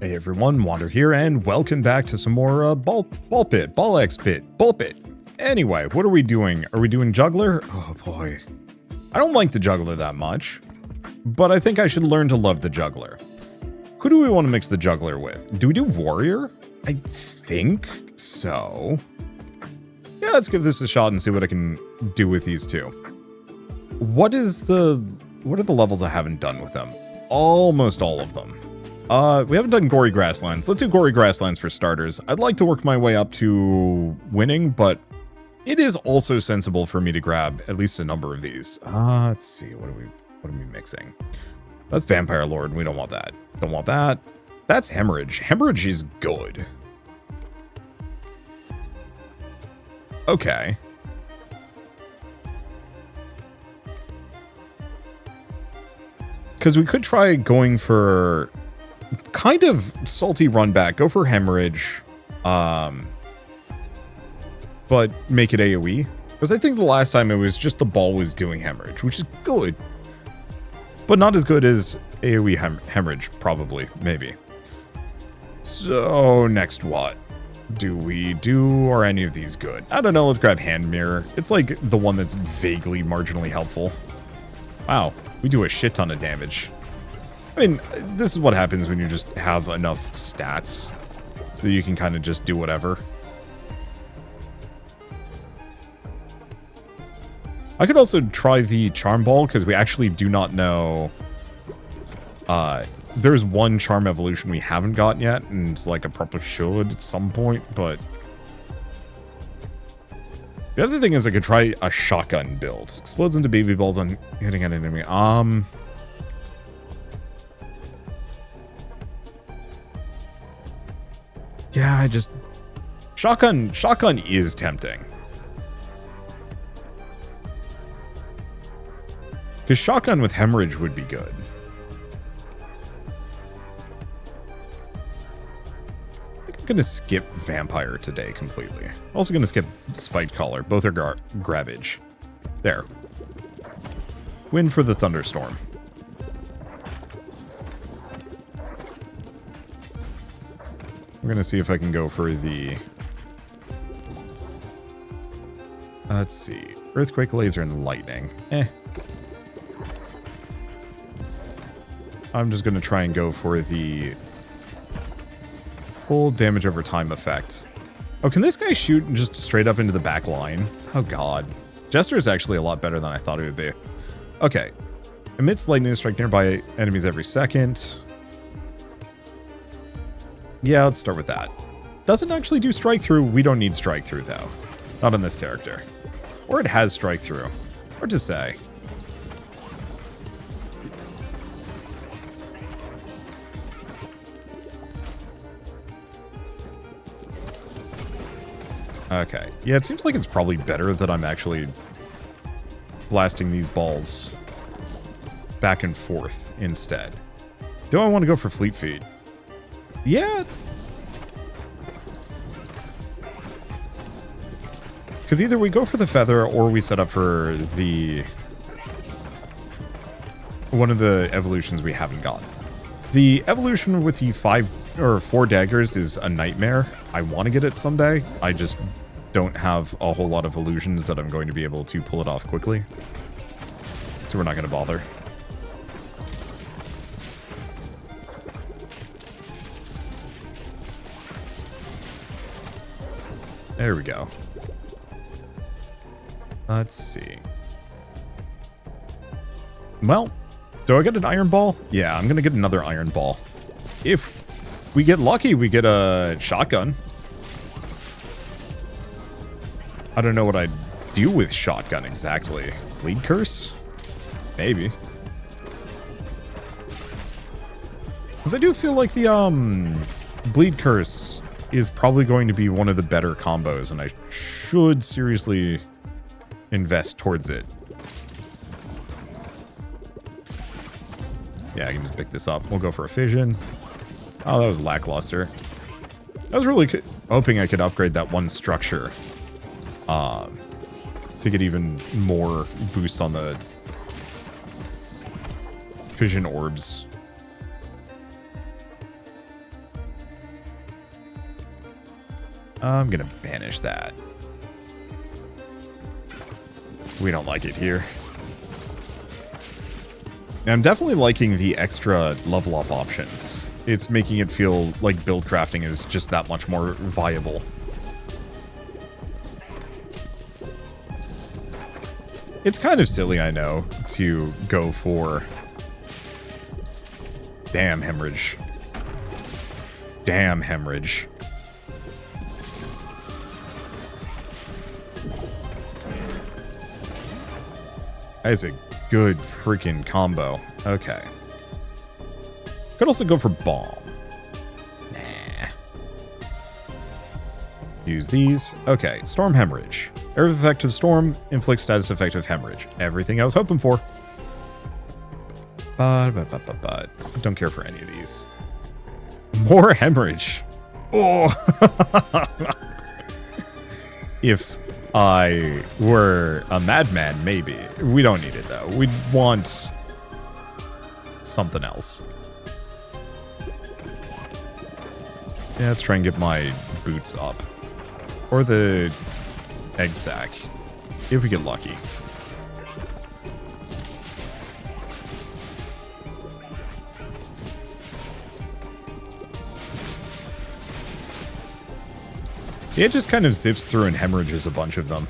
Hey everyone, Wander here, and welcome back to some more ball X pit. Anyway, what are we doing? Are we doing juggler? Oh boy. I don't like the juggler that much, but I think I should learn to love the juggler. Who do we want to mix the juggler with? Do we do warrior? I think so. Yeah, let's give this a shot and see what I can do with these two. What are the levels I haven't done with them? Almost all of them. We haven't done Gory Grasslands. Let's do Gory Grasslands for starters. I'd like to work my way up to winning, but it is also sensible for me to grab at least a number of these. Let's see, what are we mixing? That's Vampire Lord, we don't want that. Don't want that. That's Hemorrhage. Hemorrhage is good. Okay. Because we could try going for kind of salty run back. Go for Hemorrhage. But make it AoE. Because I think the last time it was just the ball was doing Hemorrhage, which is good. But not as good as AoE Hemorrhage, probably. Maybe. So, next what? Do we do, are any of these good? I don't know, let's grab Hand Mirror. It's like the one that's vaguely marginally helpful. Wow, we do a shit ton of damage. I mean, this is what happens when you just have enough stats that you can kind of just do whatever. I could also try the Charm Ball, because we actually do not know. There's one Charm Evolution we haven't gotten yet, and like I probably should at some point, but the other thing is I could try a shotgun build. Explodes into baby balls on hitting an enemy. Yeah, I just... Shotgun is tempting. Because shotgun with Hemorrhage would be good. I think I'm going to skip Vampire today completely. Also going to skip Spiked Collar. Both are garbage. There. Win for the Thunderstorm. We're going to see if I can go for the... let's see. Earthquake, Laser, and Lightning. I'm just going to try and go for the full damage over time effect. Oh, can this guy shoot just straight up into the back line? Oh, God. Jester is actually a lot better than I thought it would be. Okay. Emits lightning strike nearby enemies every second. Yeah, let's start with that. Doesn't actually do strike through. We don't need strike through, though. Not on this character. Or it has strike through. Hard to say. Okay. Yeah, it seems like it's probably better that I'm actually blasting these balls back and forth instead. Do I want to go for Fleet Feet? Yeah. Because either we go for the Feather or we set up for the... one of the evolutions we haven't gotten. The evolution with the 5 or 4 daggers is a nightmare. I want to get it someday. I just don't have a whole lot of illusions that I'm going to be able to pull it off quickly. So we're not going to bother. There we go. Let's see. Well, do I get an Iron Ball? Yeah, I'm going to get another Iron Ball. If we get lucky, we get a shotgun. I don't know what I'd do with shotgun exactly. Bleed Curse? Maybe. Because I do feel like the Bleed Curse is probably going to be one of the better combos, and I should seriously invest towards it. Yeah, I can just pick this up. We'll go for a Fission. Oh, that was lackluster. I was really hoping I could upgrade that one structure to get even more boost on the Fission Orbs. I'm gonna banish that. We don't like it here. I'm definitely liking the extra level up options. It's making it feel like build crafting is just that much more viable. It's kind of silly, I know, to go for... Damn hemorrhage. Damn hemorrhage. That is a good freaking combo. Okay. Could also go for bomb. Nah. Use these. Okay, storm hemorrhage. Area of effect of storm, inflict status effect of hemorrhage. Everything I was hoping for. But don't care for any of these. More hemorrhage. Oh. If I were a madman, maybe. We don't need it, though. We'd want something else. Yeah, let's try and get my boots up. Or the egg sack, if we get lucky. It just kind of zips through and hemorrhages a bunch of them.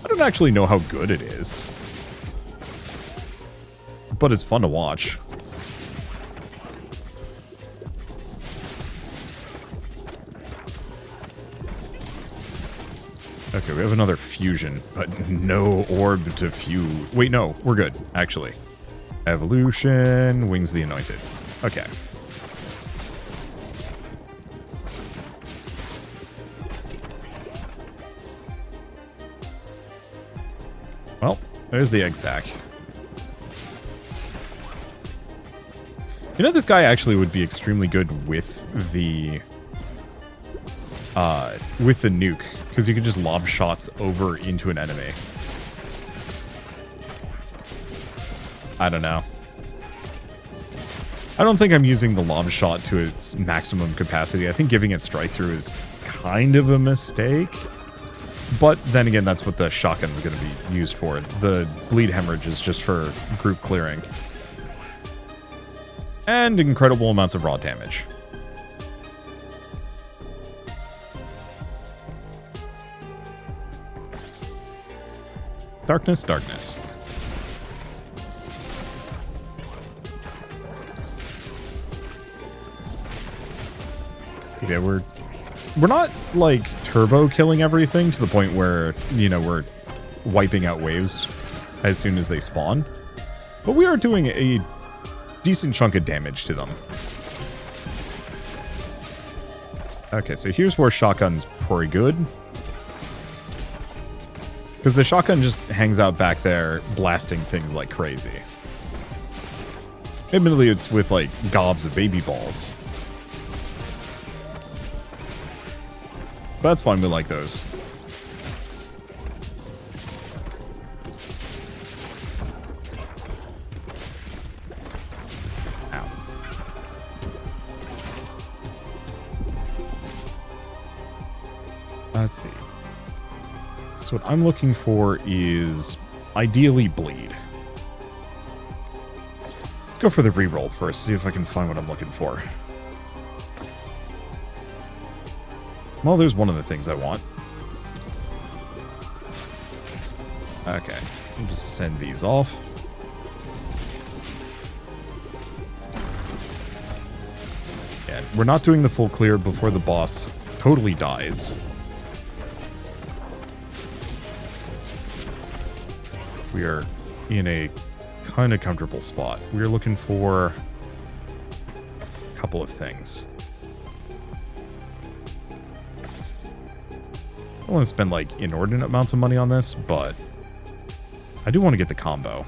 I don't actually know how good it is, but it's fun to watch. Okay, we have another fusion, but no orb to fuse. Wait, no, we're good, actually. Evolution, Wings the Anointed. Okay. Well, there's the egg sack. You know, this guy actually would be extremely good with the nuke, because you can just lob shots over into an enemy. I don't know. I don't think I'm using the lob shot to its maximum capacity. I think giving it strike through is kind of a mistake. But then again, that's what the shotgun's going to be used for. The bleed hemorrhage is just for group clearing. And incredible amounts of raw damage. Darkness, darkness. Yeah, we're not, like, turbo killing everything to the point where, you know, we're wiping out waves as soon as they spawn. But we are doing a decent chunk of damage to them. Okay, so here's where shotgun's pretty good. Because the shotgun just hangs out back there, blasting things like crazy. Admittedly, it's with, like, gobs of baby balls. But that's fine, we like those. Ow. Let's see. So what I'm looking for is ideally bleed. Let's go for the reroll first, see if I can find what I'm looking for. Well, there's one of the things I want. Okay, I'll just send these off. Yeah, we're not doing the full clear before the boss totally dies. We are in a kind of comfortable spot. We are looking for a couple of things. I don't want to spend, like, inordinate amounts of money on this, but I do want to get the combo.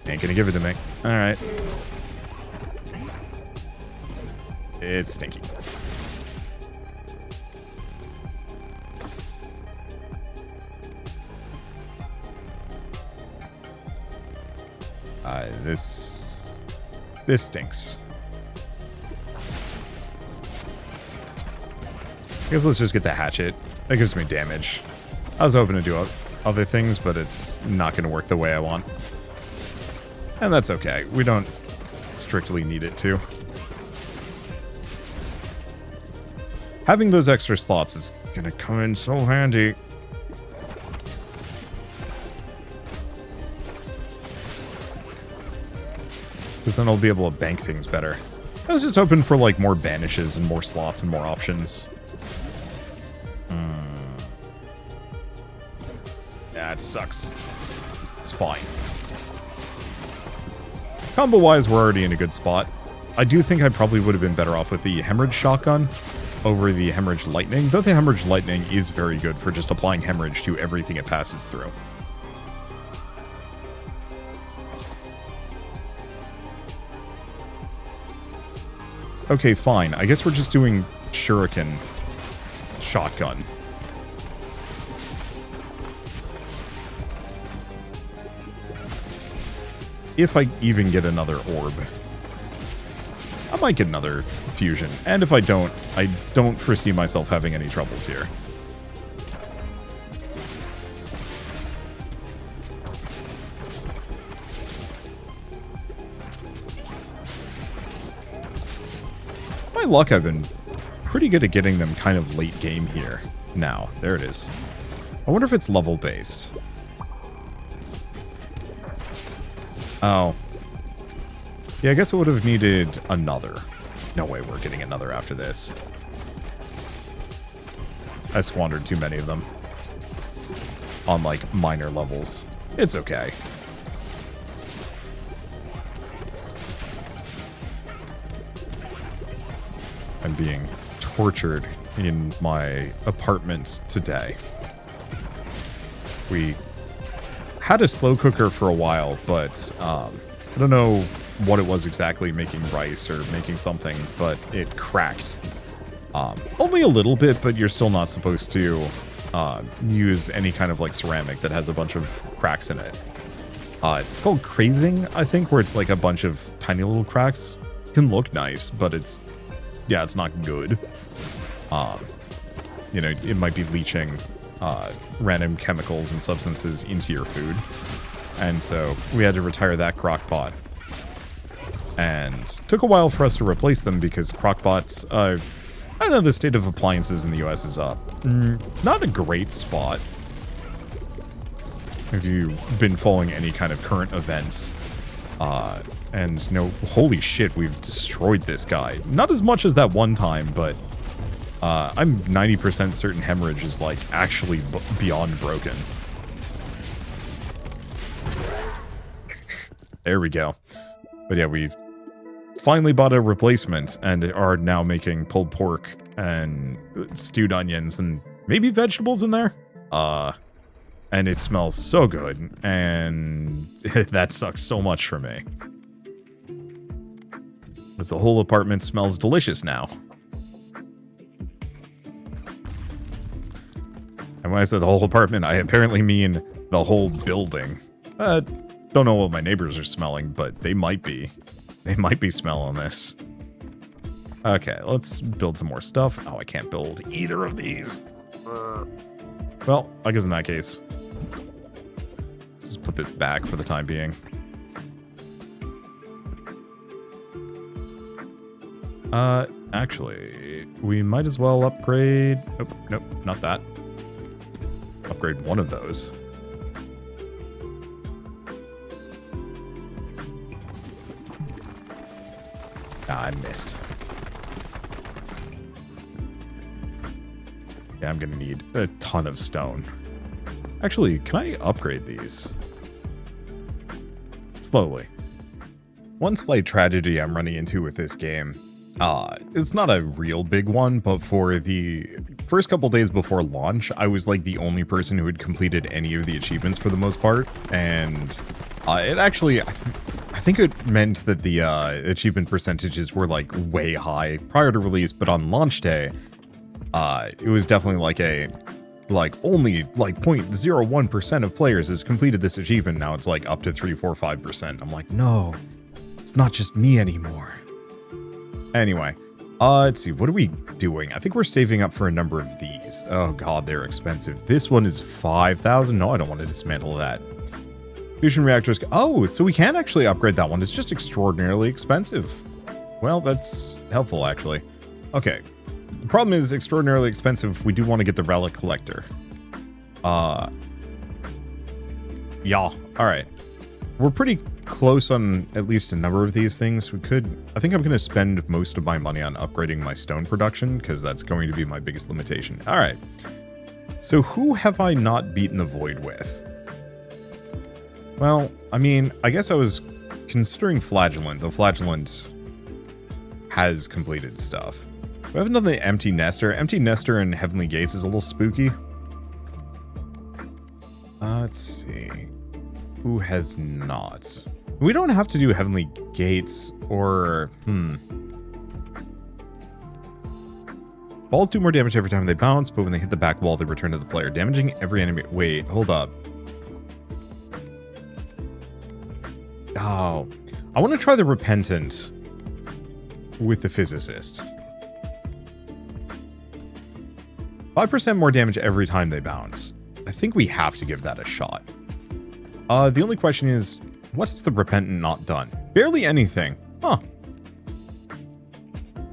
Ain't gonna give it to me. Alright. It's stinky. This stinks. I guess let's just get the hatchet. That gives me damage. I was hoping to do other things, but it's not going to work the way I want. And that's okay. We don't strictly need it to. Having those extra slots is going to come in so handy. Because then I'll be able to bank things better. I was just hoping for, like, more banishes and more slots and more options. Nah, it sucks. It's fine. Combo-wise, we're already in a good spot. I do think I probably would have been better off with the hemorrhage shotgun over the hemorrhage lightning, though the hemorrhage lightning is very good for just applying hemorrhage to everything it passes through. Okay, fine. I guess we're just doing shuriken shotgun. If I even get another orb. I might get another fusion. And if I don't foresee myself having any troubles here. My luck, I've been pretty good at getting them kind of late game here. Now, there it is. I wonder if it's level based. Oh. Yeah, I guess it would have needed another. No way we're getting another after this. I squandered too many of them. On, like, minor levels. It's okay. I'm being tortured in my apartment today. We had a slow cooker for a while, but I don't know what it was exactly, making rice or making something, but it cracked. Only a little bit, but you're still not supposed to use any kind of like ceramic that has a bunch of cracks in it. It's called crazing, I think, where it's like a bunch of tiny little cracks. It can look nice, but it's not good. You know, it might be leaching random chemicals and substances into your food. And so we had to retire that crock pot. And took a while for us to replace them because crockpots, I don't know, the state of appliances in the US is not a great spot. If you've been following any kind of current events. And no, holy shit, we've destroyed this guy. Not as much as that one time, but I'm 90% certain hemorrhage is like actually beyond broken. There we go. But yeah, we finally bought a replacement and are now making pulled pork and stewed onions and maybe vegetables in there. And it smells so good, and that sucks so much for me. Because the whole apartment smells delicious now. And when I said the whole apartment, I apparently mean the whole building. Don't know what my neighbors are smelling, but they might be. They might be smelling this. Okay, let's build some more stuff. Oh, I can't build either of these. Well, I guess in that case, let's just put this back for the time being. Actually, we might as well upgrade... Oh, nope, not that. Upgrade one of those. Ah, I missed. Yeah, I'm gonna need a ton of stone. Actually, can I upgrade these? Slowly. One slight tragedy I'm running into with this game, it's not a real big one, but for the first couple days before launch, I was like the only person who had completed any of the achievements for the most part, and it actually, I think it meant that the achievement percentages were like way high prior to release, but on launch day, it was definitely like only like 0.01% of players has completed this achievement. Now it's like up to 3, 4, 5%. I'm like, no, it's not just me anymore. Anyway, Let's see, what are we doing? I think we're saving up for a number of these. Oh god, they're expensive. This one is 5,000. No, I don't want to dismantle that. Fusion reactors. Oh, so we can actually upgrade that one. It's just extraordinarily expensive. Well, that's helpful, actually. Okay. The problem is extraordinarily expensive. We do want to get the relic collector. Yeah. All right. We're pretty close on at least a number of these things. We could... I think I'm going to spend most of my money on upgrading my stone production, because that's going to be my biggest limitation. All right. So who have I not beaten the void with? Well, I mean, I guess I was considering Flagellant, though Flagellant has completed stuff. We haven't done the Empty Nester. Empty Nester and Heavenly Gates is a little spooky. Let's see. Who has not? We don't have to do Heavenly Gates or... Balls do more damage every time they bounce, but when they hit the back wall, they return to the player, damaging every enemy. Wait, hold up. Oh. I want to try the Repentant with the Physicist. 5% more damage every time they bounce. I think we have to give that a shot. The only question is, what has the Repentant not done? Barely anything. Huh.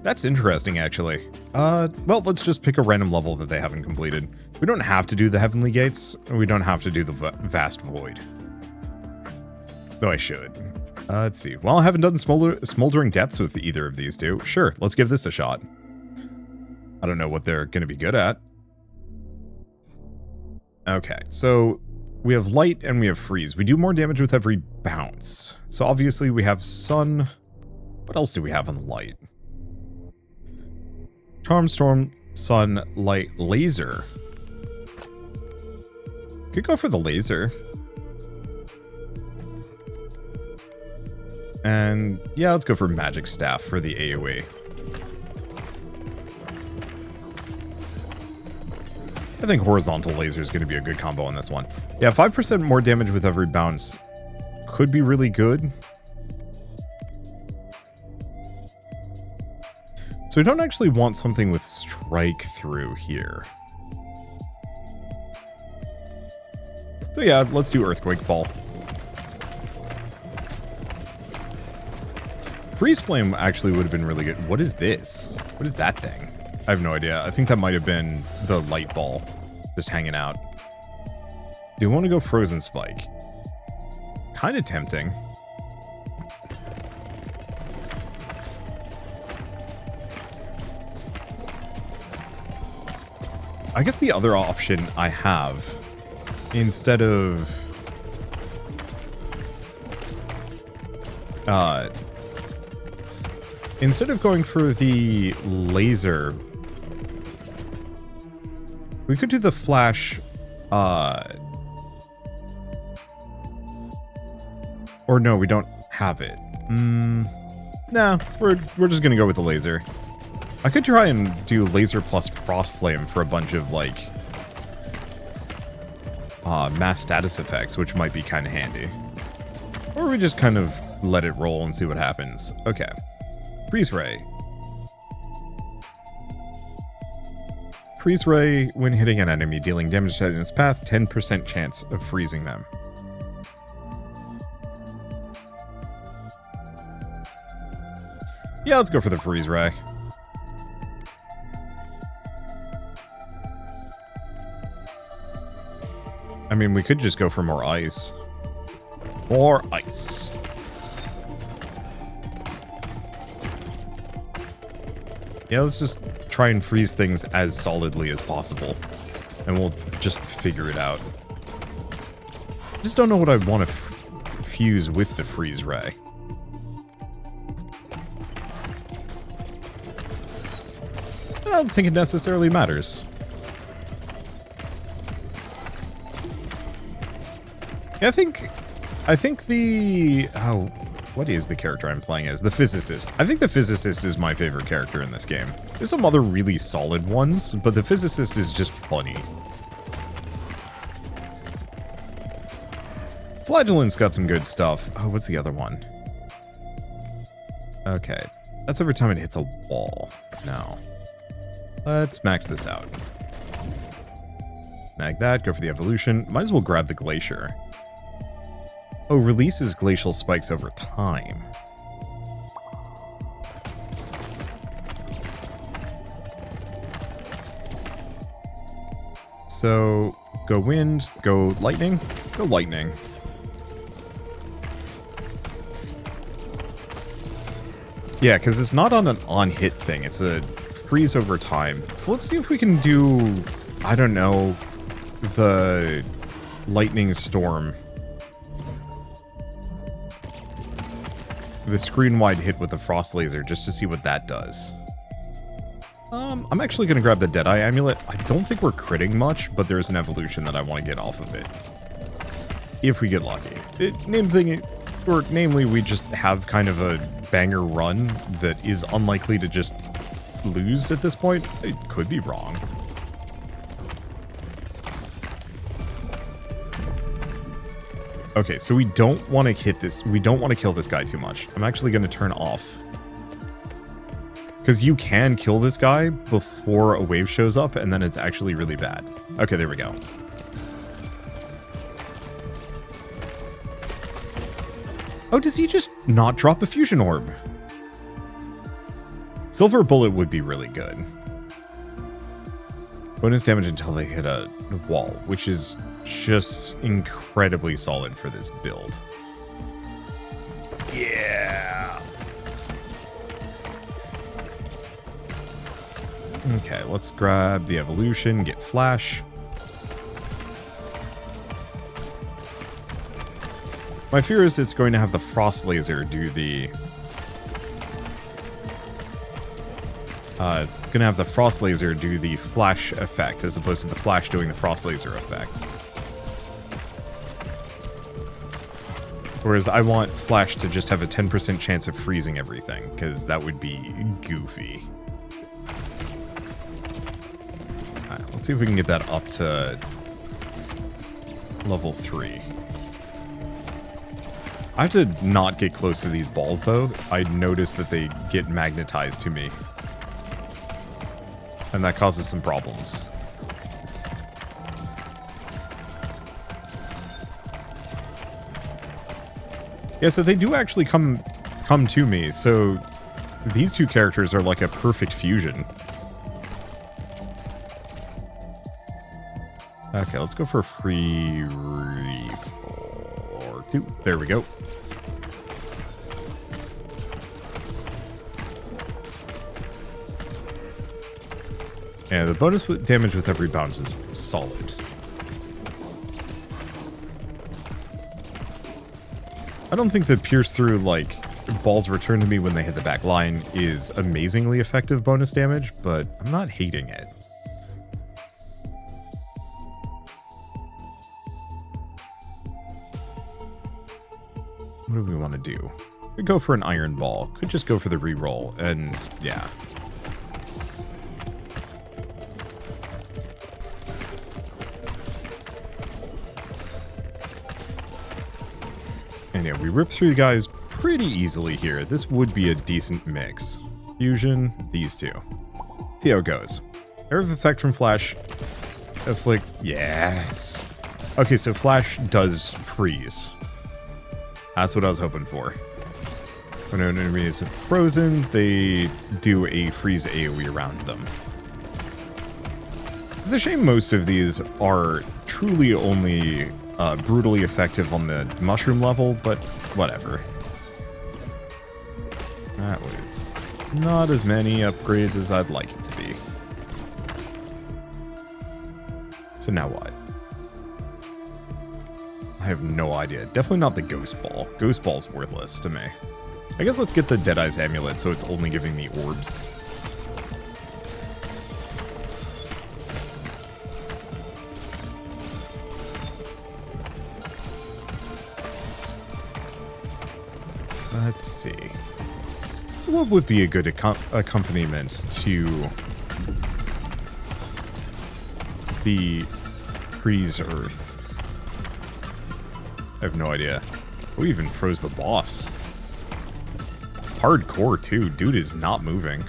That's interesting, actually. Well, let's just pick a random level that they haven't completed. We don't have to do the Heavenly Gates, and we don't have to do the Vast Void. Though I should. Let's see. Well, I haven't done Smoldering Depths with either of these two. Sure, let's give this a shot. I don't know what they're going to be good at. Okay, so we have Light and we have Freeze. We do more damage with every bounce. So obviously we have Sun. What else do we have on the Light? Charm, Storm, Sun, Light, Laser. Could go for the Laser. And yeah, let's go for Magic Staff for the AoE. I think Horizontal Laser is going to be a good combo on this one. Yeah, 5% more damage with every bounce could be really good. So we don't actually want something with Strike Through here. So yeah, let's do Earthquake Ball. Freeze Flame actually would have been really good. What is this? What is that thing? I have no idea. I think that might have been the Light Ball just hanging out. Do you want to go Frozen Spike? Kind of tempting. I guess the other option I have, instead of... instead of going for the laser, we could do the flash, or no, we don't have it. Nah, we're just gonna go with the laser. I could try and do laser plus frost flame for a bunch of, like, mass status effects, which might be kind of handy. Or we just kind of let it roll and see what happens. Okay. Freeze Ray. Freeze Ray, when hitting an enemy, dealing damage in its path, 10% chance of freezing them. Yeah, let's go for the Freeze Ray. I mean, we could just go for more ice. More ice. Yeah, let's just try and freeze things as solidly as possible. And we'll just figure it out. I just don't know what I want to fuse with the Freeze Ray. I don't think it necessarily matters. Yeah, I think the... Oh, what is the character I'm playing as? The Physicist. I think the Physicist is my favorite character in this game. There's some other really solid ones, but the Physicist is just funny. Flagellant's got some good stuff. Oh, what's the other one? Okay. That's every time it hits a wall. No. Let's max this out. Snag that, go for the evolution. Might as well grab the glacier. Oh, releases glacial spikes over time. So, go wind, go lightning, go lightning. Yeah, because it's not on an on-hit thing. It's a freeze over time. So let's see if we can do, I don't know, the lightning storm. The screen-wide hit with the frost laser, just to see what that does. I'm actually going to grab the Deadeye Amulet. I don't think we're critting much, but there's an evolution that I want to get off of it. If we get lucky. Namely, we just have kind of a banger run that is unlikely to just lose at this point. It could be wrong. Okay, so we don't want to hit this. We don't want to kill this guy too much. I'm actually going to turn off. Because you can kill this guy before a wave shows up, and then it's actually really bad. Okay, there we go. Oh, does he just not drop a fusion orb? Silver Bullet would be really good. Bonus damage until they hit a wall, which is just incredibly solid for this build. Yeah. Okay, let's grab the evolution, get flash. My fear is it's going to have the frost laser do the... it's going to have the frost laser do the flash effect as opposed to the flash doing the frost laser effect. Whereas I want flash to just have a 10% chance of freezing everything, because that would be goofy. Alright, let's see if we can get that up to level 3. I have to not get close to these balls, though. I notice that they get magnetized to me. And that causes some problems. Yeah, so they do actually come to me, so these two characters are like a perfect fusion. Okay, let's go for a free or 2. There we go. Yeah, the bonus damage with every bounce is solid. I don't think the pierce through, like, balls returned to me when they hit the back line is amazingly effective bonus damage, but I'm not hating it. What do we want to do? Could go for an iron ball. Could just go for the reroll, and yeah. And yeah, we rip through the guys pretty easily here. This would be a decent mix. Fusion, these two. See how it goes. Air of effect from Flash. Afflict, yes. Okay, so Flash does freeze. That's what I was hoping for. When an enemy is frozen, they do a freeze AoE around them. It's a shame most of these are truly only brutally effective on the mushroom level, but whatever. That was not as many upgrades as I'd like it to be. So now what? I have no idea. Definitely not the Ghost Ball. Ghost Ball's worthless to me. I guess let's get the Deadeye's Amulet so it's only giving me orbs. Let's see. What would be a good accompaniment to the Freeze Earth? I have no idea. We even froze the boss. hardcore too. Dude is not moving.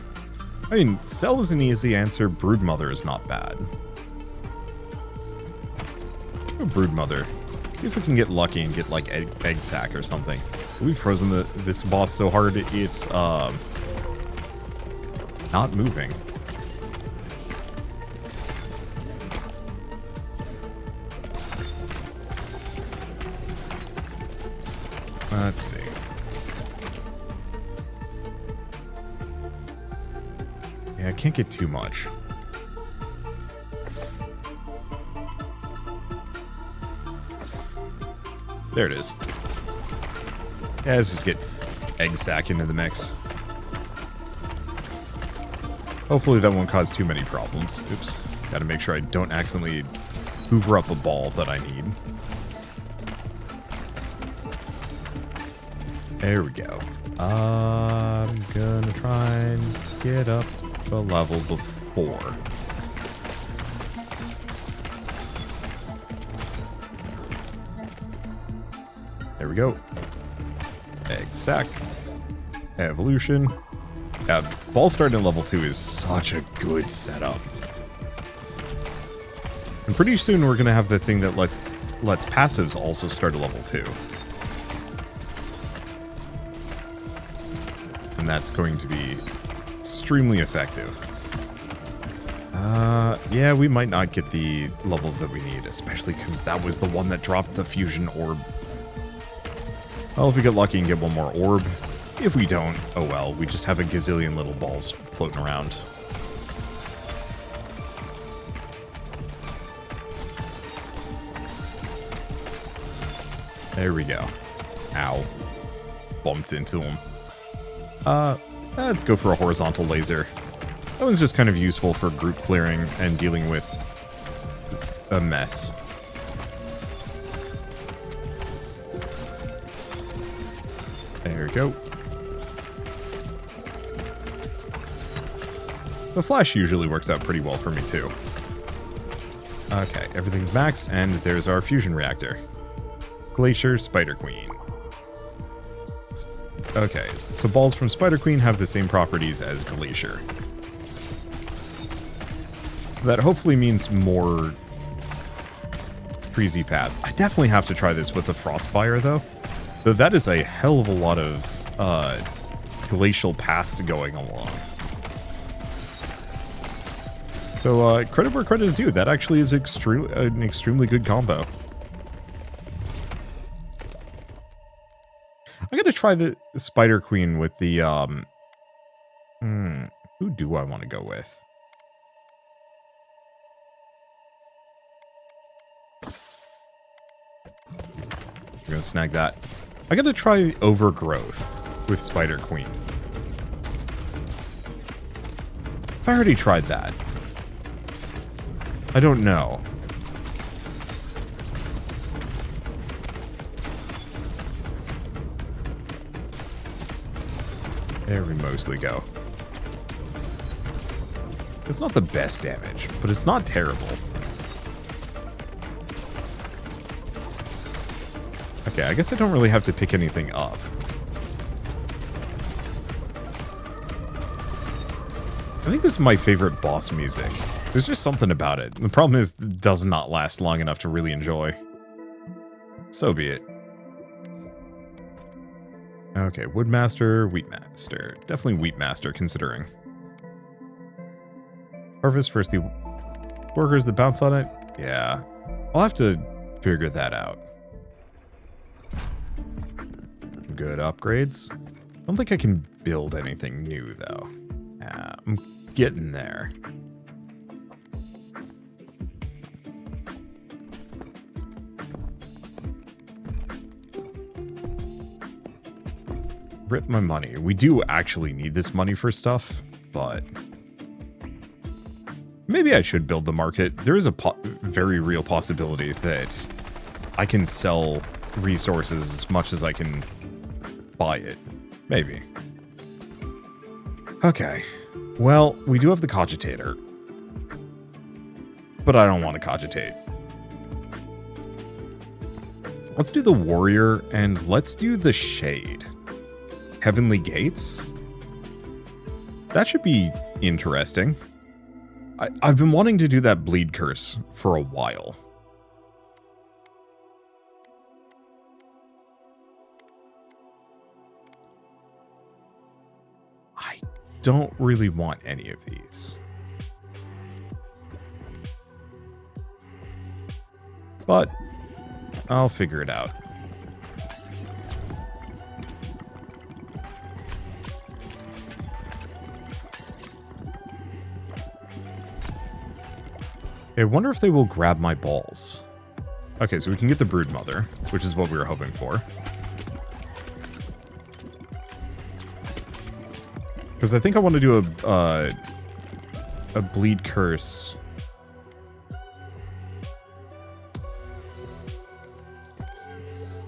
I mean, Cell is an easy answer. Broodmother is not bad. Oh, Broodmother. See if we can get lucky and get like egg sack or something. We've frozen this boss so hard it's not moving. Let's see. Yeah, I can't get too much. There it is. Yeah, let's just get egg sack into the mix. Hopefully that won't cause too many problems. Oops. Gotta make sure I don't accidentally hoover up a ball that I need. There we go. I'm gonna try and get up a level before. There we go. Egg sack. Evolution. Yeah, ball starting at level 2 is such a good setup. And pretty soon we're gonna have the thing that lets passives also start at level 2. And that's going to be extremely effective. Yeah, we might not get the levels that we need, especially because that was the one that dropped the fusion orb. Well, if we get lucky and get one more orb. If we don't, oh well, we just have a gazillion little balls floating around. There we go. Ow. Bumped into him. Let's go for a horizontal laser. That one's just kind of useful for group clearing and dealing with a mess. There we go. The flash usually works out pretty well for me too. Okay, everything's maxed, and there's our fusion reactor. Glacier, Spider Queen. Okay, so balls from Spider Queen have the same properties as Glacier. So that hopefully means more freezy paths. I definitely have to try this with the Frostfire though. Though that is a hell of a lot of glacial paths going along. So credit where credit is due. That actually is an extremely good combo. I gotta try the Spider Queen with the who do I want to go with? We're gonna snag that. I gotta try Overgrowth with Spider Queen. I already tried that. I don't know. There we mostly go. It's not the best damage, but it's not terrible. Okay, I guess I don't really have to pick anything up. I think this is my favorite boss music. There's just something about it. The problem is it does not last long enough to really enjoy. So be it. Okay, Woodmaster, Wheatmaster. Definitely Wheatmaster, considering. Harvest first the workers that bounce on it? Yeah. I'll have to figure that out. Good upgrades. I don't think I can build anything new, though. I'm getting there. Rip my money. We do actually need this money for stuff, but maybe I should build the market. There is a very real possibility that I can sell resources as much as I can buy it. Maybe. Okay. Well, we do have the cogitator, but I don't want to cogitate. Let's do the warrior and let's do the shade. Heavenly Gates? That should be interesting. I've been wanting to do that bleed curse for a while. I don't really want any of these. But I'll figure it out. I wonder if they will grab my balls. Okay, so we can get the brood mother, which is what we were hoping for. Because I think I want to do a bleed curse.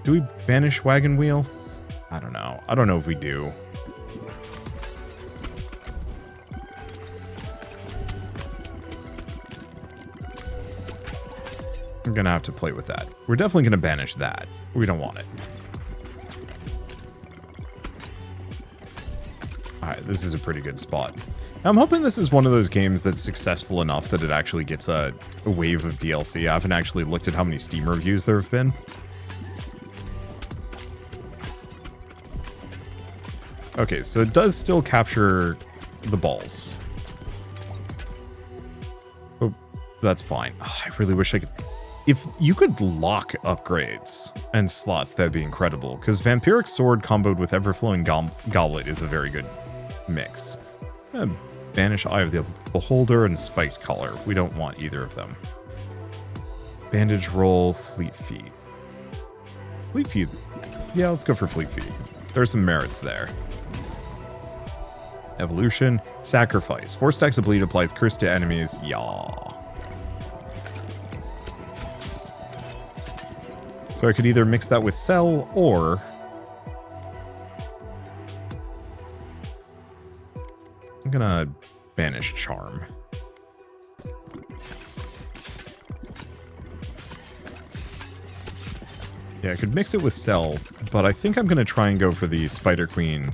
Do we banish wagon wheel? I don't know. I don't know if we do. I'm gonna have to play with that. We're definitely gonna banish that. We don't want it. Alright, this is a pretty good spot. I'm hoping this is one of those games that's successful enough that it actually gets a wave of DLC. I haven't actually looked at how many Steam reviews there have been. Okay, so it does still capture the balls. Oh, that's fine. Oh, I really wish I could... If you could lock upgrades and slots, that'd be incredible. Because Vampiric Sword comboed with Everflowing Goblet is a very good mix. Banish Eye of the Beholder and Spiked Collar. We don't want either of them. Bandage Roll, Fleet Feet. Fleet Feet? Yeah, let's go for Fleet Feet. There's some merits there. Evolution, Sacrifice. 4 stacks of bleed applies curse to enemies. Yaw. So I could either mix that with Cell or... I'm gonna banish Charm. Yeah, I could mix it with Cell, but I think I'm gonna try and go for the Spider Queen.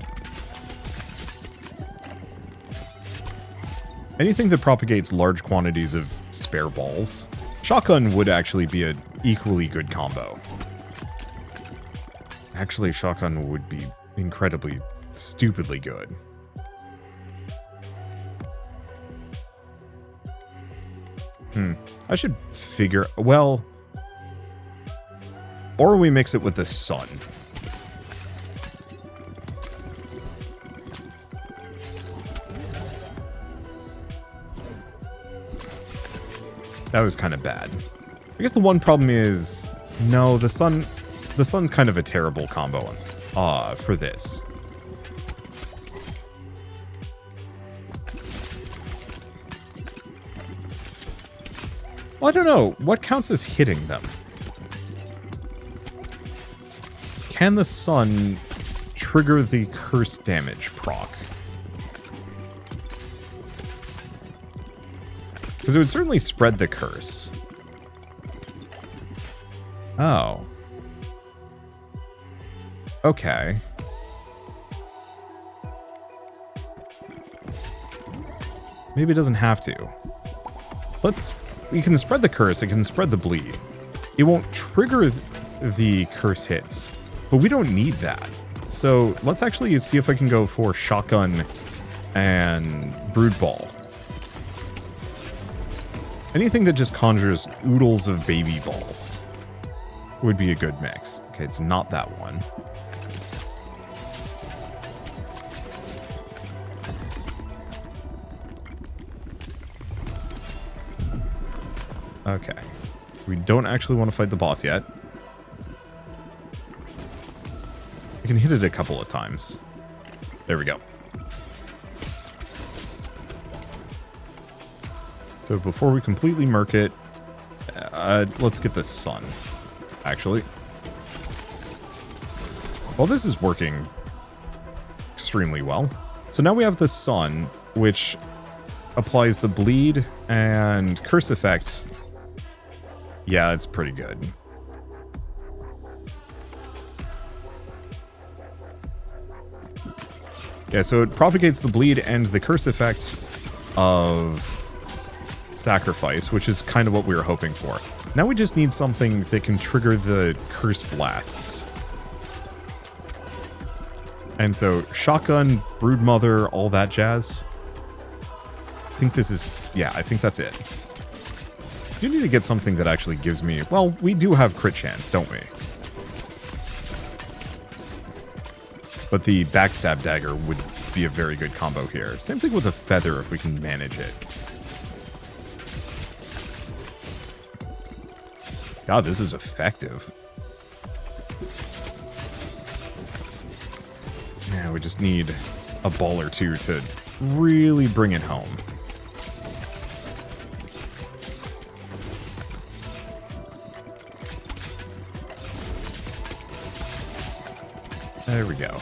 Anything that propagates large quantities of spare balls. Shotgun would actually be an equally good combo. Actually, Shotgun would be incredibly, stupidly good. I should figure... Well... Or we mix it with the Sun. That was kind of bad. I guess the one problem is... No, the Sun's kind of a terrible combo for this. Well, I don't know. What counts as hitting them? Can the Sun trigger the curse damage proc? Because it would certainly spread the curse. Oh. Okay. Maybe it doesn't have to. We can spread the curse, it can spread the bleed. It won't trigger the curse hits, but we don't need that. So let's actually see if I can go for Shotgun and Brood Ball. Anything that just conjures oodles of baby balls would be a good mix. Okay, it's not that one. Okay. We don't actually want to fight the boss yet. I can hit it a couple of times. There we go. So before we completely murk it, let's get the Sun, actually. Well, this is working extremely well. So now we have the Sun, which applies the bleed and curse effect. Yeah, it's pretty good. Yeah, so it propagates the bleed and the curse effect of sacrifice, which is kind of what we were hoping for. Now we just need something that can trigger the curse blasts. And so, shotgun, broodmother, all that jazz. I think this is... yeah, I think that's it. You need to get something that actually gives me... well, we do have crit chance, don't we? But the backstab dagger would be a very good combo here. Same thing with the feather if we can manage it. God, this is effective. Yeah, we just need a ball or two to really bring it home. There we go.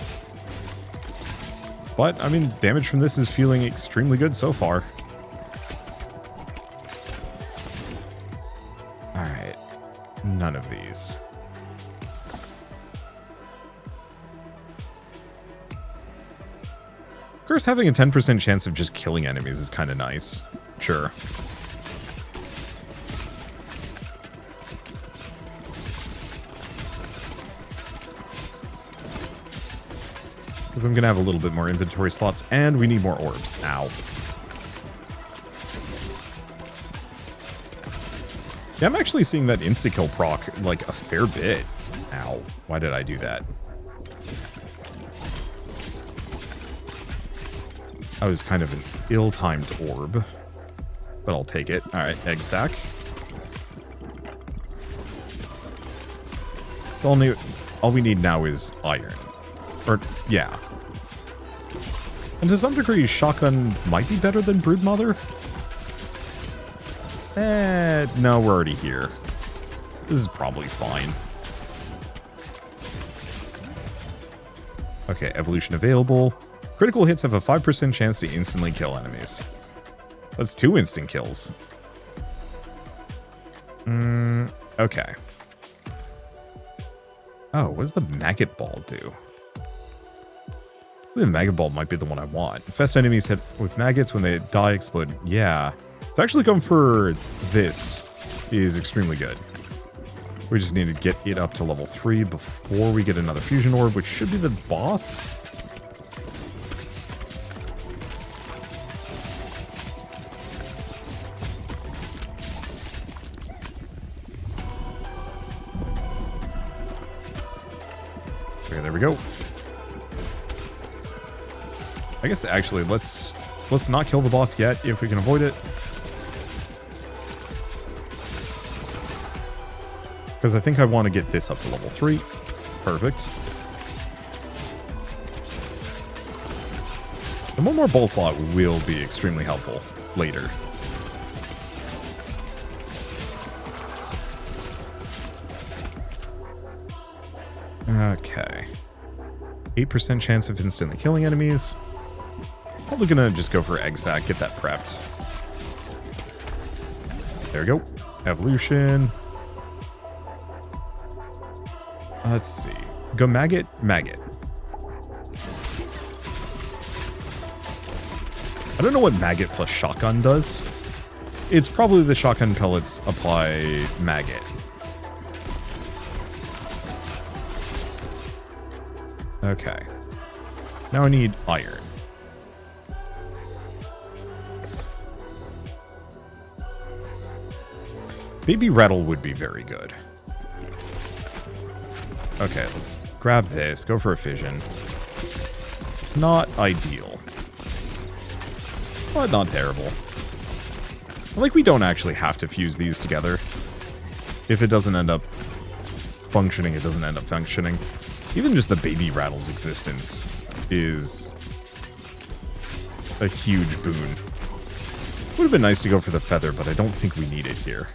But, I mean, damage from this is feeling extremely good so far. Alright. None of these. Of course, having a 10% chance of just killing enemies is kind of nice. Sure. Because I'm going to have a little bit more inventory slots, and we need more orbs. Ow. Yeah, I'm actually seeing that insta-kill proc, like, a fair bit. Ow. Why did I do that? That was kind of an ill-timed orb. But I'll take it. Alright, egg sack. So all we need now is iron. Or, yeah. And to some degree, shotgun might be better than broodmother. No, we're already here. This is probably fine. Okay, evolution available. Critical hits have a 5% chance to instantly kill enemies. That's 2 instant kills. Okay. Oh, what does the maggot ball do? The maggot ball might be the one I want. Infest enemies hit with maggots when they die, explode. Yeah. So actually going for this is extremely good. We just need to get it up to level 3 before we get another fusion orb, which should be the boss. Okay, there we go. I guess actually let's not kill the boss yet if we can avoid it. Because I think I want to get this up to level 3. Perfect. And one more bowl slot will be extremely helpful later. Okay. 8% chance of instantly killing enemies. Probably gonna just go for egg sack, get that prepped. There we go. Evolution. Let's see. Go maggot, maggot. I don't know what maggot plus shotgun does. It's probably the shotgun pellets apply maggot. Okay. Now I need iron. Baby rattle would be very good. Okay, let's grab this, go for a fission. Not ideal. But not terrible. Like, we don't actually have to fuse these together. If it doesn't end up functioning, it doesn't end up functioning. Even just the baby rattle's existence is a huge boon. Would have been nice to go for the feather, but I don't think we need it here.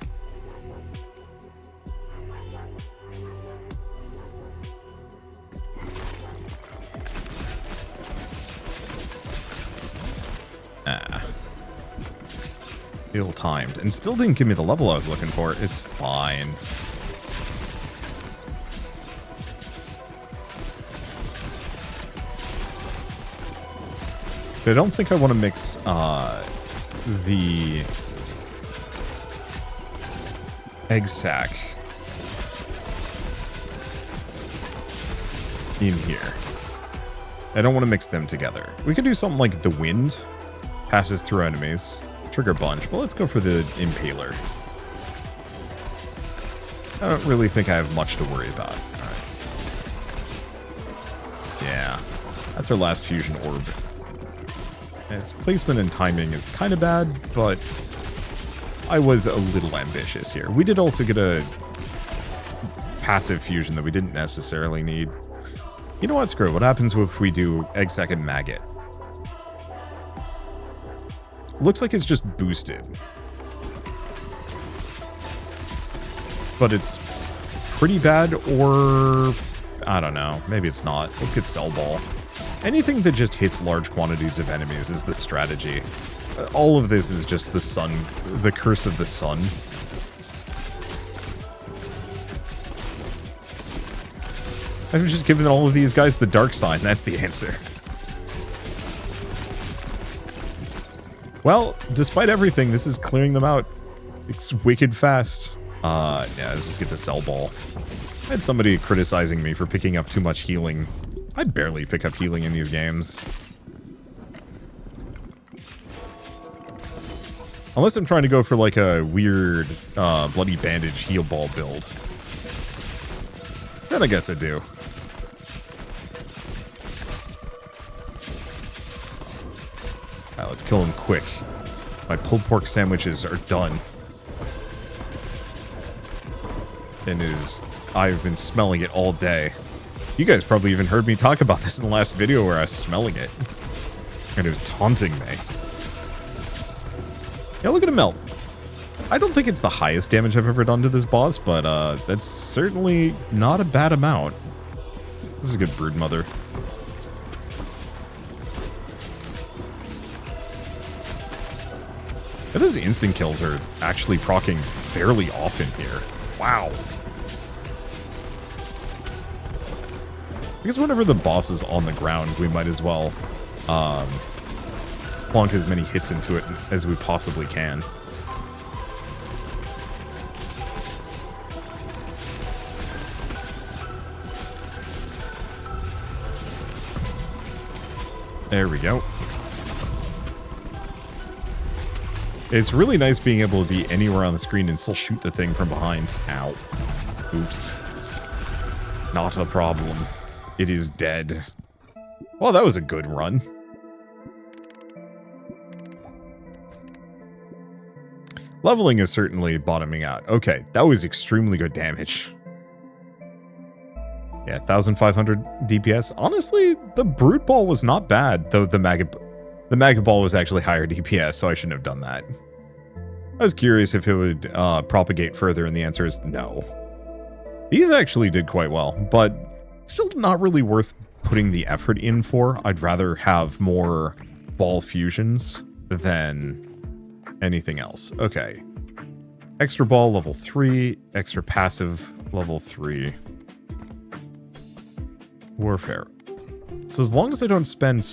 Ill-timed. And still didn't give me the level I was looking for. It's fine. So I don't think I want to mix the egg sac in here. I don't want to mix them together. We could do something like the wind passes through enemies, trigger bunch, but let's go for the impaler. I don't really think I have much to worry about. All right. Yeah, that's our last fusion orb. And its placement and timing is kind of bad, but I was a little ambitious here. We did also get a passive fusion that we didn't necessarily need. You know what, screw it. What happens if we do egg sac and maggot? Looks like it's just boosted. But it's pretty bad, or I don't know. Maybe it's not. Let's get Cell Ball. Anything that just hits large quantities of enemies is the strategy. All of this is just the sun, the curse of the sun. I've just given all of these guys the DARKSIGN. That's the answer. Well, despite everything, this is clearing them out. It's wicked fast. Yeah, let's just get the Cell Ball. I had somebody criticizing me for picking up too much healing. I barely pick up healing in these games. Unless I'm trying to go for like a weird bloody bandage heal ball build. Then I guess I do. Alright, let's kill him quick. My pulled pork sandwiches are done. And it is... I've been smelling it all day. You guys probably even heard me talk about this in the last video where I was smelling it. And it was taunting me. Yeah, look at him melt. I don't think it's the highest damage I've ever done to this boss, but that's certainly not a bad amount. This is a good broodmother. And those instant kills are actually proccing fairly often here. Wow. I guess whenever the boss is on the ground, we might as well plonk as many hits into it as we possibly can. There we go. It's really nice being able to be anywhere on the screen and still shoot the thing from behind. Ow. Oops. Not a problem. It is dead. Well, that was a good run. Leveling is certainly bottoming out. Okay, that was extremely good damage. Yeah, 1,500 DPS. Honestly, the Brute Ball was not bad, though the Maggot Ball was actually higher DPS, so I shouldn't have done that. I was curious if it would propagate further, and the answer is no. These actually did quite well, but still not really worth putting the effort in for. I'd rather have more ball fusions than anything else. Okay. Extra ball, level 3. Extra passive, level 3. Warfare. So as long as I don't spend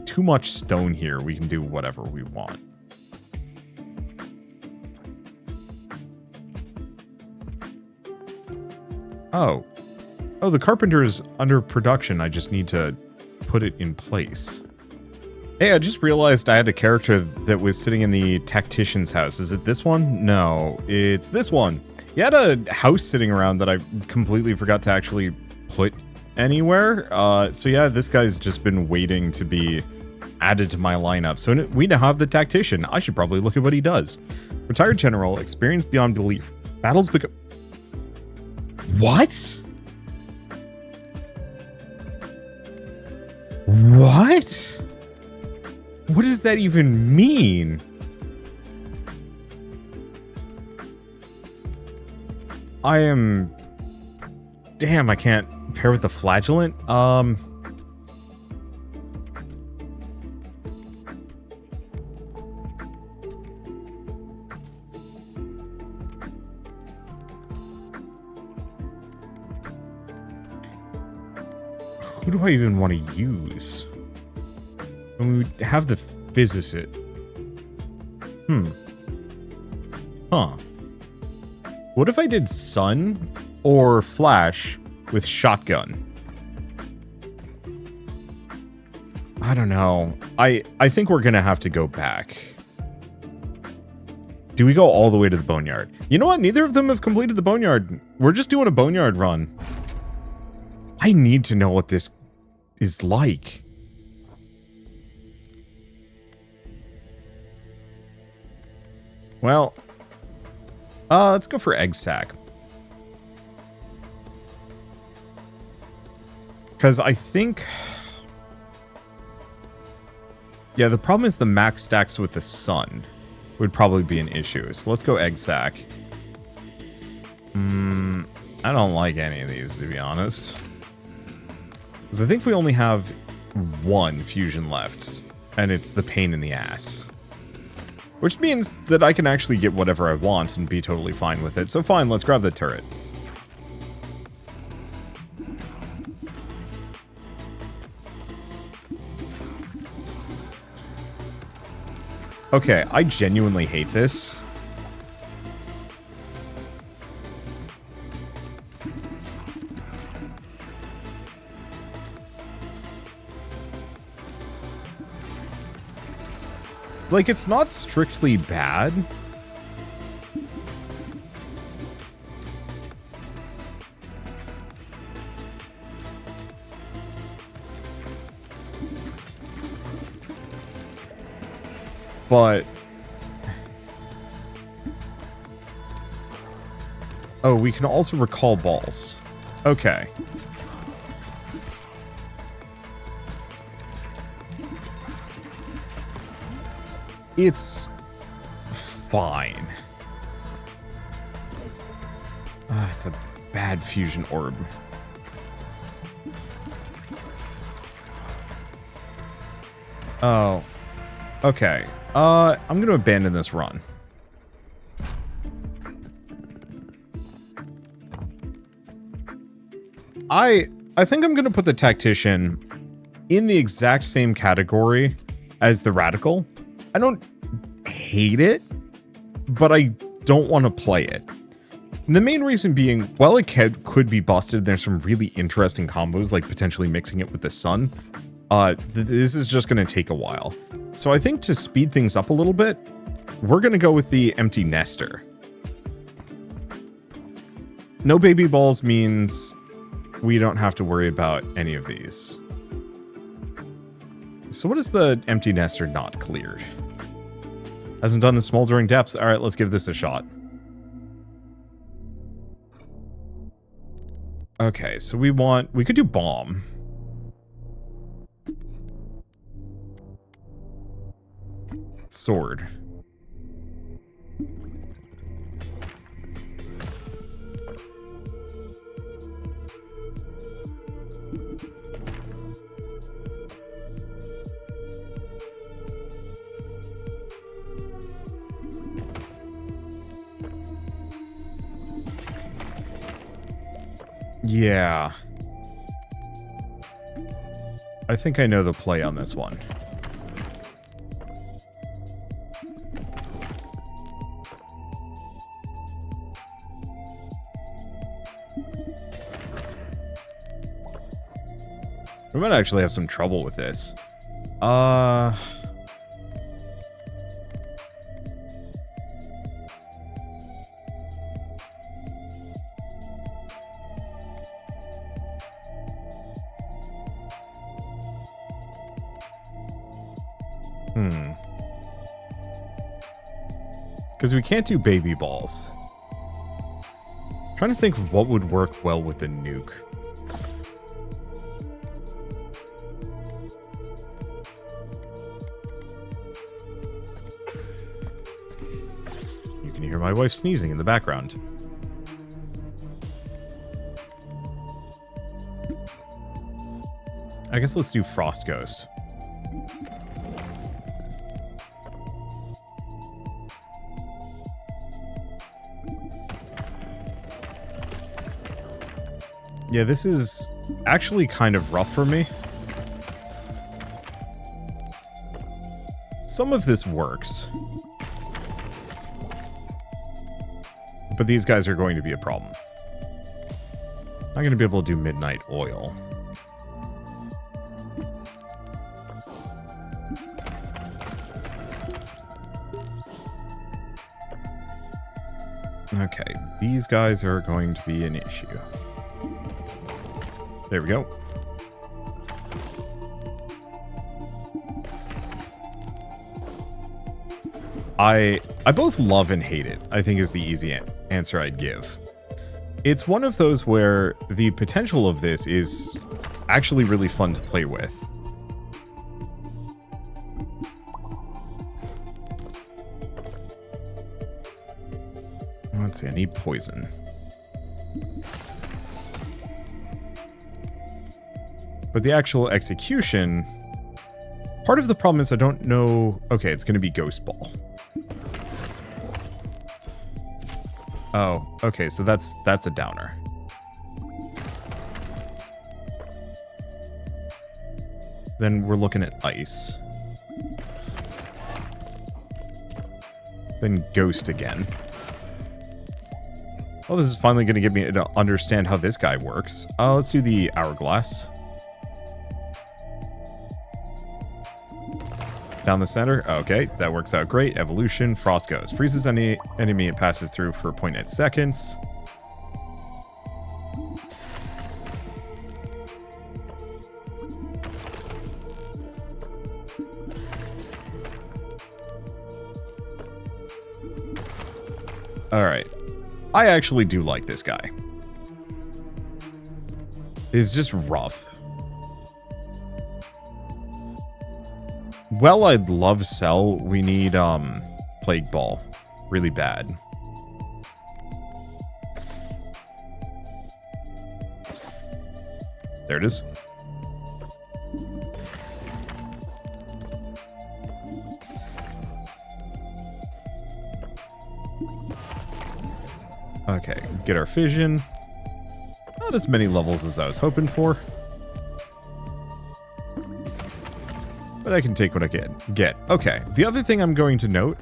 too much stone here, we can do whatever we want. Oh. Oh, the carpenter is under production. I just need to put it in place. Hey, I just realized I had a character that was sitting in the tactician's house. Is it this one? No, it's this one. You had a house sitting around that I completely forgot to actually put anywhere. So yeah, this guy's just been waiting to be added to my lineup. So we now have the tactician. I should probably look at what he does. Retired general, experience beyond belief. Battles become... What? What? What does that even mean? I am... Damn, I can't pair with the flagellant. Who do I even want to use? And we would have the physicist. Huh. What if I did sun or flash with shotgun? I don't know. I think we're going to have to go back. Do we go all the way to the boneyard? You know what? Neither of them have completed the boneyard. We're just doing a boneyard run. I need to know what this is like. Well, let's go for egg sack. Because I think... Yeah, the problem is the max stacks with the sun would probably be an issue. So let's go egg sack. I don't like any of these, to be honest. Because I think we only have one fusion left. And it's the pain in the ass. Which means that I can actually get whatever I want and be totally fine with it. So fine, let's grab the turret. Okay, I genuinely hate this. Like, it's not strictly bad. But... Oh, we can also recall balls. Okay. It's fine. It's a bad fusion orb. Oh. Okay. I'm gonna abandon this run. I think I'm gonna put the tactician in the exact same category as the radical. I don't hate it, but I don't want to play it. And the main reason being, while it could be busted, there's some really interesting combos, like potentially mixing it with the sun. This is just going to take a while. So I think to speed things up a little bit, we're going to go with the empty nester. No baby balls means we don't have to worry about any of these. So what is the empty nester not cleared? Hasn't done the smoldering depths. All right, let's give this a shot. Okay, so we could do bomb. Sword. Yeah. I think I know the play on this one. We might actually have some trouble with this. Because we can't do baby balls. I'm trying to think of what would work well with a nuke. You can hear my wife sneezing in the background. I guess let's do Frost Ghost. Yeah, this is actually kind of rough for me. some of this works. But these guys are going to be a problem. I'm going to be able to do midnight oil. Okay, these guys are going to be an issue. There we go. I both love and hate it, I think is the easy answer I'd give. It's one of those where the potential of this is actually really fun to play with. Let's see, I need poison. But the actual execution, part of the problem is I don't know. Okay, it's going to be Ghost Ball. Oh, okay, so that's a downer. Then we're looking at ice. Then ghost again. Oh, this is finally going to get me to understand how this guy works. Let's do the hourglass. Down the center. Okay, that works out great. Evolution. Frost Ghost. Freezes any enemy it passes through for 0.8 seconds. Alright. I actually do like this guy. It's just rough. Well, I'd love Cell. We need, Plague Ball. Really bad. There it is. Okay, get our fission. Not as many levels as I was hoping for. But I can take what I can get. Okay, the other thing I'm going to note,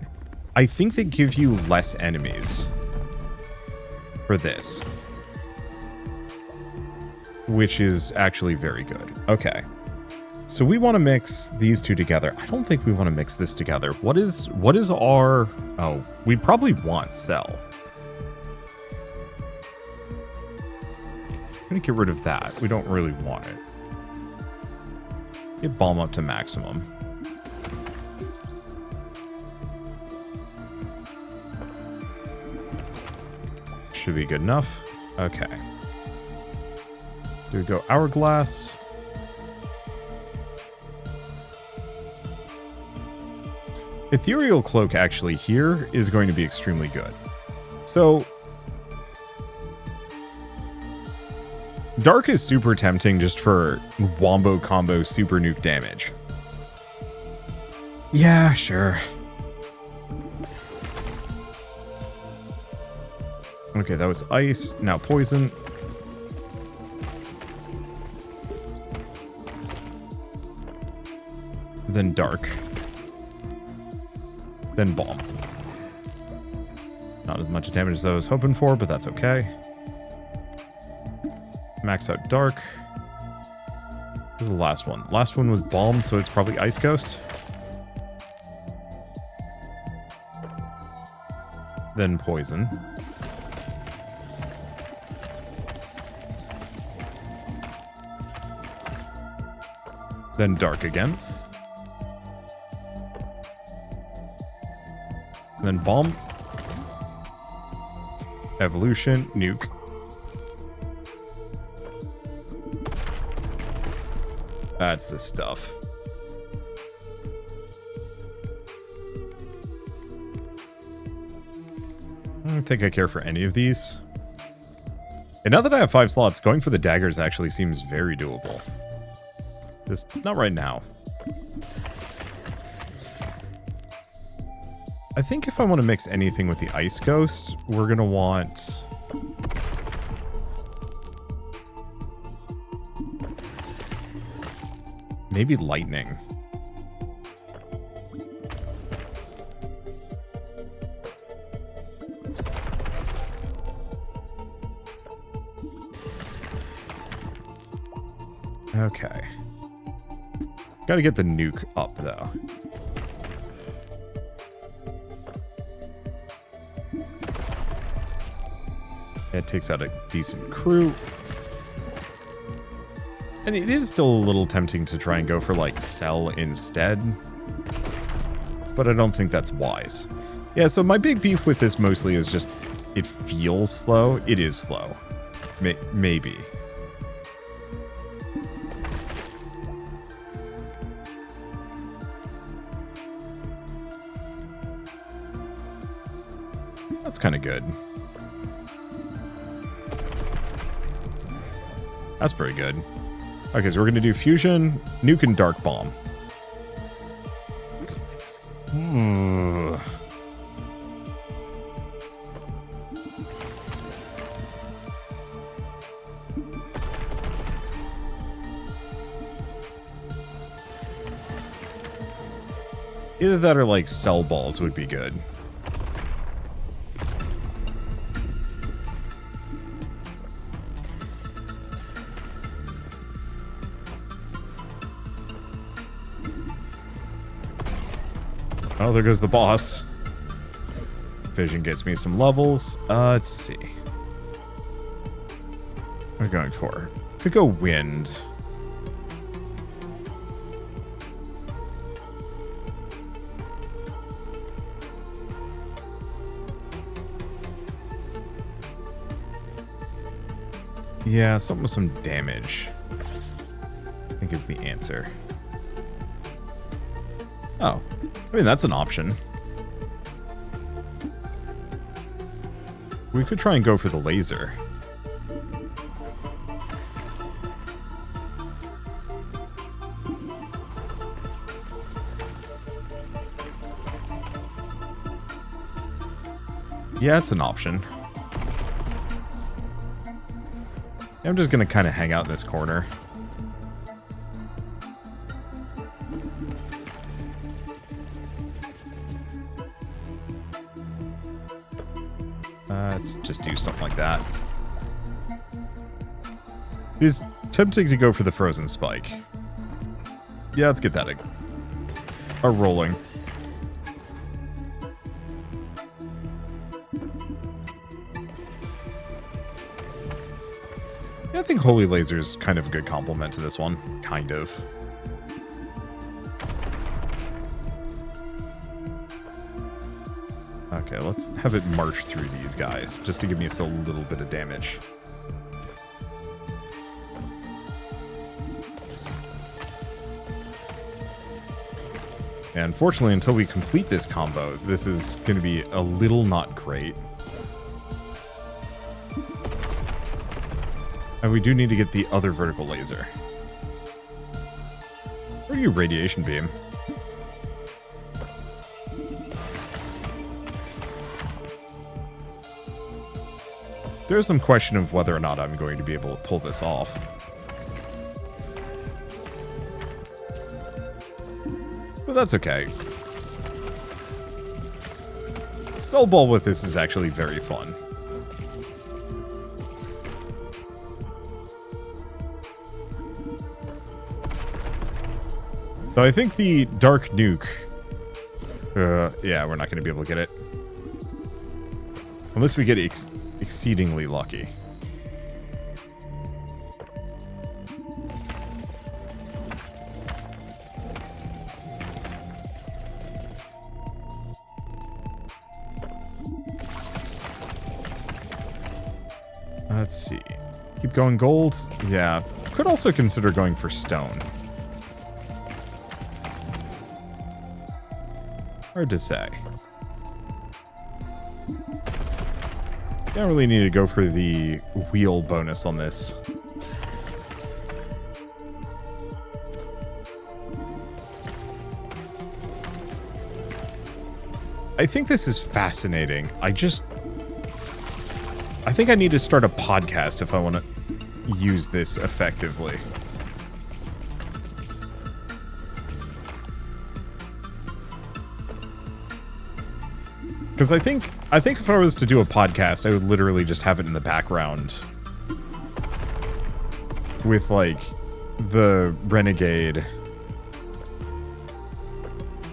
I think they give you less enemies for this. Which is actually very good. Okay. So we want to mix these two together. I don't think we want to mix this together. What is our... Oh, we probably want Cell. I'm going to get rid of that. We don't really want it. Get bomb up to maximum. Should be good enough. Okay. Do we go hourglass? Ethereal Cloak actually here is going to be extremely good. So Dark is super tempting just for wombo combo super nuke damage. Yeah, sure. Okay, that was ice. Now poison. Then dark. Then bomb. Not as much damage as I was hoping for, but that's okay. Max out dark. What was the last one? Last one was bomb, so it's probably ice ghost. Then poison. Then dark again. Then bomb. Evolution. Nuke. That's the stuff. I don't think I care for any of these. And now that I have 5 slots, going for the daggers actually seems very doable. Just not right now. I think if I want to mix anything with the Ice Ghost, we're going to want... maybe lightning. Okay. Gotta get the nuke up, though. It takes out a decent crew. And it is still a little tempting to try and go for, like, sell instead. But I don't think that's wise. Yeah, so my big beef with this mostly is just, it feels slow. It is slow. Maybe. That's kind of good. That's pretty good. Okay, so we're going to do fusion, nuke, and dark bomb. Either that or like cell balls would be good. Oh, there goes the boss. Vision gets me some levels. Let's see. What are we going for? Could go wind. Yeah, something with some damage, I think is the answer. Oh, I mean, that's an option. We could try and go for the laser. Yeah, it's an option. I'm just gonna kind of hang out in this corner. Let's just do something like that. It is tempting to go for the frozen spike. Yeah, let's get that a rolling. Yeah, I think Holy Laser is kind of a good complement to this one. Kind of. Okay, let's have it march through these guys, just to give me a little bit of damage. And unfortunately, until we complete this combo, this is going to be a little not great. And we do need to get the other vertical laser. Where are you, radiation beam? There's some question of whether or not I'm going to be able to pull this off. But that's okay. Cell ball with this is actually very fun. So I think the dark nuke... yeah, we're not going to be able to get it. Unless we get exceedingly lucky. Let's see. Keep going gold? Yeah. Could also consider going for stone. Hard to say. Don't really need to go for the wheel bonus on this. I think this is fascinating. I think I need to start a podcast if I want to use this effectively. Because I think if I was to do a podcast, I would literally just have it in the background with, like, the renegade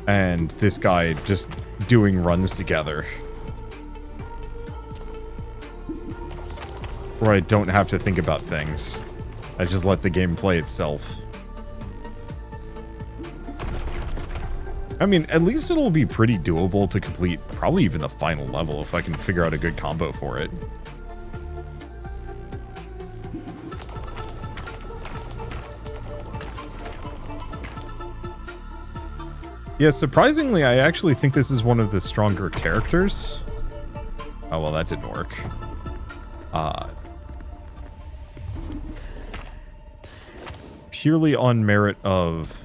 and this guy just doing runs together. Where I don't have to think about things. I just let the game play itself. I mean, at least it'll be pretty doable to complete probably even the final level if I can figure out a good combo for it. Yeah, surprisingly, I actually think this is one of the stronger characters. Oh, well, that didn't work. Purely on merit of...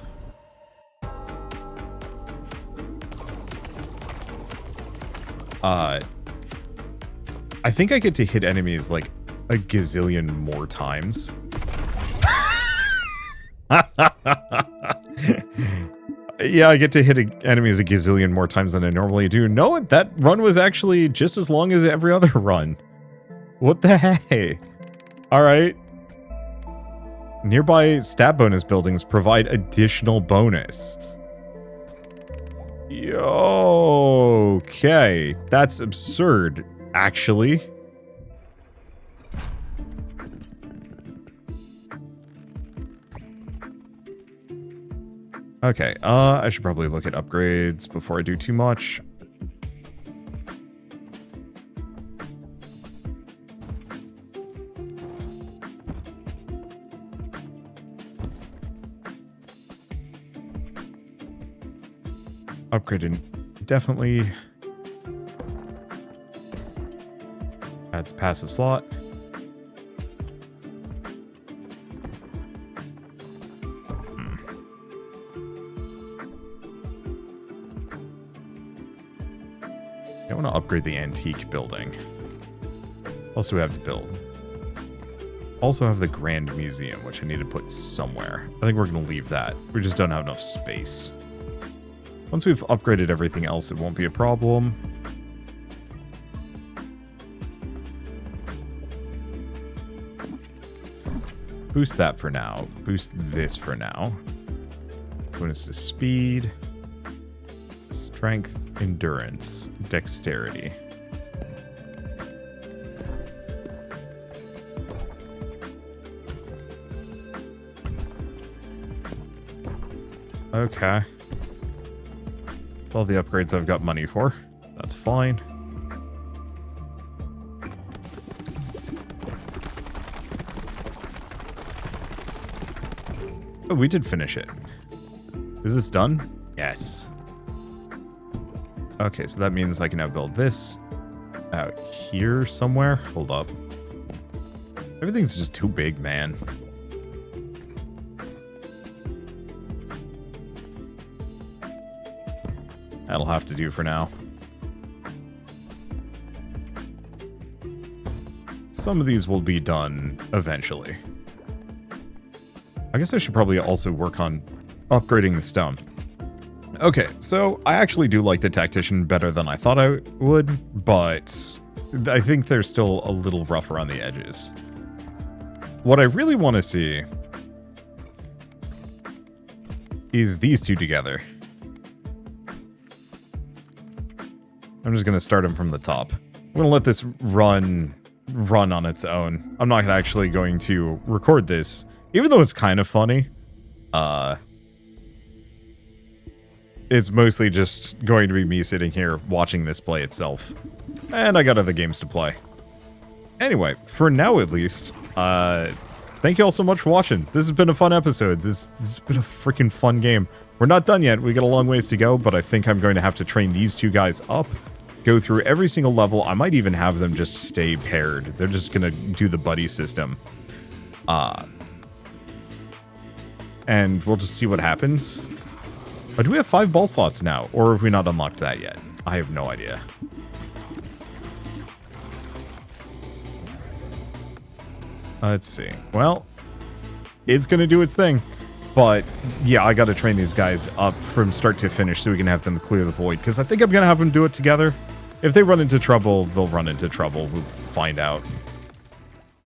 I think I get to hit enemies like a gazillion more times. Yeah, I get to hit enemies a gazillion more times than I normally do. No, that run was actually just as long as every other run. What the hey? Alright. Nearby stat bonus buildings provide additional bonus. Yo, okay. That's absurd, actually. Okay, I should probably look at upgrades before I do too much. Upgraded definitely adds passive slot. I want to upgrade the antique building. What else do we have to build? Also have the Grand Museum, which I need to put somewhere. I think we're going to leave that. We just don't have enough space. Once we've upgraded everything else, it won't be a problem. Boost that for now. Boost this for now. Bonus to speed. Strength, endurance, dexterity. Okay. That's all the upgrades I've got money for. That's fine. Oh, we did finish it. Is this done? Yes. Okay, so that means I can now build this out here somewhere. Hold up. Everything's just too big, man. That'll have to do for now. Some of these will be done eventually. I guess I should probably also work on upgrading the stone. Okay, so I actually do like the Tactician better than I thought I would, but I think they're still a little rough around the edges. What I really want to see is these two together. I'm just going to start them from the top. I'm going to let this run on its own. I'm not actually going to record this, even though it's kind of funny. It's mostly just going to be me sitting here watching this play itself. And I got other games to play. Anyway, for now at least, thank you all so much for watching. This has been a fun episode. This has been a freaking fun game. We're not done yet. We got a long ways to go, but I think I'm going to have to train these two guys up. Go through every single level. I might even have them just stay paired. They're just going to do the buddy system. And we'll just see what happens. Oh, do we have 5 ball slots now? Or have we not unlocked that yet? I have no idea. Let's see. Well, it's going to do its thing. But, yeah, I got to train these guys up from start to finish so we can have them clear the void. Because I think I'm going to have them do it together. If they run into trouble, they'll run into trouble. We'll find out.